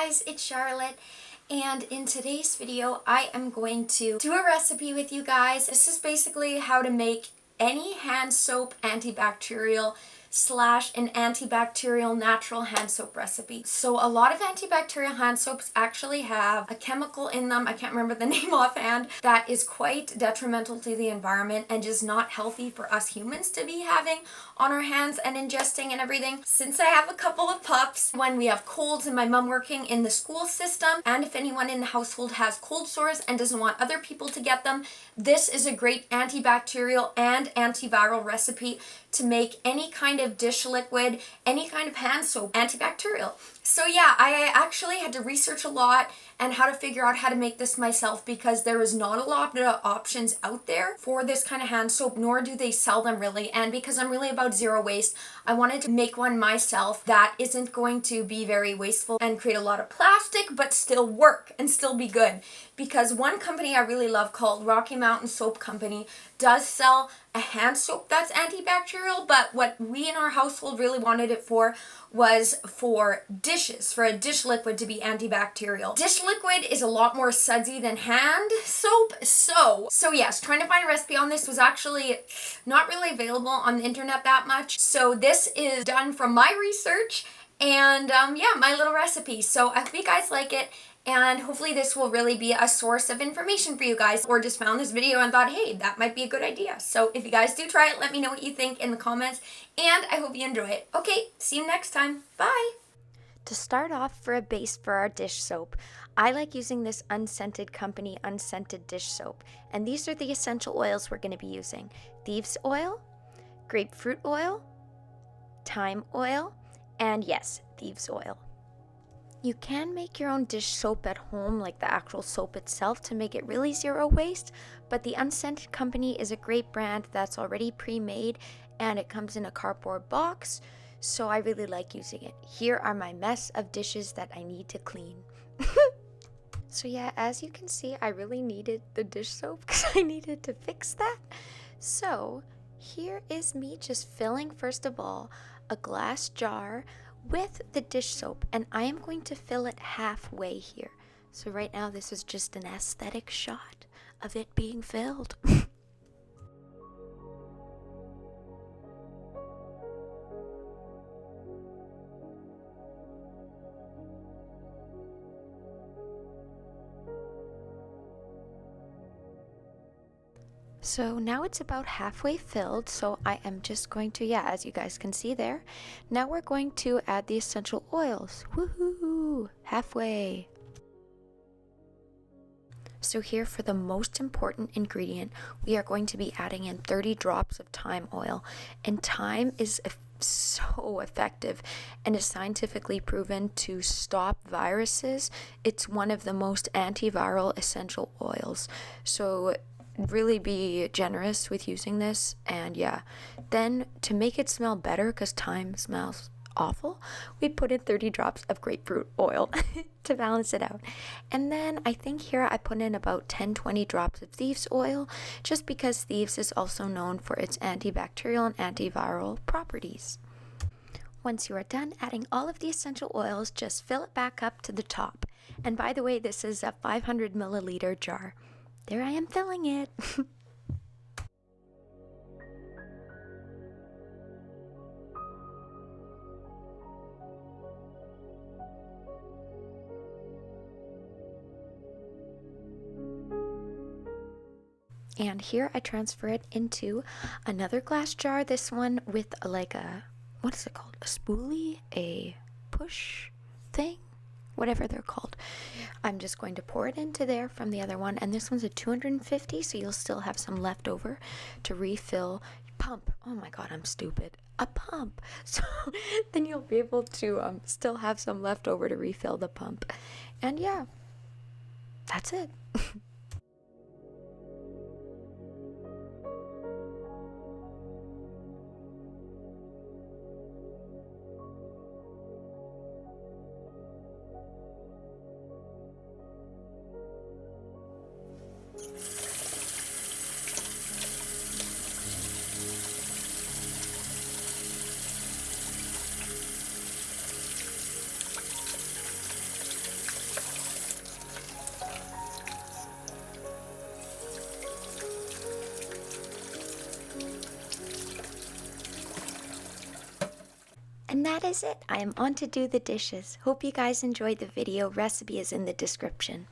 guys, it's Charlotte, and in today's video I am going to do a recipe with you guys. This is basically how to make any hand soap antibacterial / an antibacterial natural hand soap recipe. So a lot of antibacterial hand soaps actually have a chemical in them, I can't remember the name offhand, that is quite detrimental to the environment and just not healthy for us humans to be having on our hands and ingesting and everything. Since I have a couple of pups, when we have colds and my mom working in the school system, and if anyone in the household has cold sores and doesn't want other people to get them, this is a great antibacterial and antiviral recipe to make any kind of dish liquid, any kind of hand soap antibacterial. So yeah, I actually had to research a lot and how to figure out how to make this myself because there is not a lot of options out there for this kind of hand soap, nor do they sell them really. And because I'm really about zero waste, I wanted to make one myself that isn't going to be very wasteful and create a lot of plastic, but still work and still be good. Because one company I really love called Rocky Mountain Soap Company does sell a hand soap that's antibacterial, but what we in our household really wanted it for was for dishes, for a dish liquid to be antibacterial. Dish liquid is a lot more sudsy than hand soap, so yes, trying to find a recipe on this was actually not really available on the internet that much. So this is done from my research and yeah, my little recipe. So I hope you guys like it. And hopefully this will really be a source of information for you guys, or just found this video and thought, hey, that might be a good idea. So if you guys do try it, let me know what you think in the comments, and I hope you enjoy it. Okay, see you next time. Bye! To start off, for a base for our dish soap, I like using this Unscented company unscented dish soap. And these are the essential oils we're going to be using. Thieves oil, grapefruit oil, thyme oil, and yes, thieves oil. You can make your own dish soap at home, like the actual soap itself, to make it really zero waste, but the Unscented company is a great brand that's already pre-made and it comes in a cardboard box, so I really like using it. Here are my mess of dishes that I need to clean. So yeah, as you can see, I really needed the dish soap because I needed to fix that. So here is me just filling, first of all, a glass jar with the dish soap, and I am going to fill it halfway here. So right now this is just an aesthetic shot of it being filled. So now it's about halfway filled, so I am just going to, yeah, as you guys can see there, now we're going to add the essential oils. Woohoo! Halfway. So here, for the most important ingredient, we are going to be adding in 30 drops of thyme oil. And thyme is so effective and is scientifically proven to stop viruses. It's one of the most antiviral essential oils. So really be generous with using this. And yeah, then to make it smell better, because thyme smells awful, we put in 30 drops of grapefruit oil to balance it out. And then I think here I put in about 10-20 drops of thieves oil, just because thieves is also known for its antibacterial and antiviral properties. Once you are done adding all of the essential oils, just fill it back up to the top. And by the way, this is a 500 milliliter jar. There I am filling it. And here I transfer it into another glass jar, this one with like a, what is it called? A spoolie? A push thing? Whatever they're called. I'm just going to pour it into there from the other one, and this one's a 250, so you'll still have some left over to refill. Pump. Oh my god, I'm stupid. A pump. So then you'll be able to still have some left over to refill the pump. And yeah, that's it. And that is it. I am on to do the dishes. Hope you guys enjoyed the video. Recipe is in the description.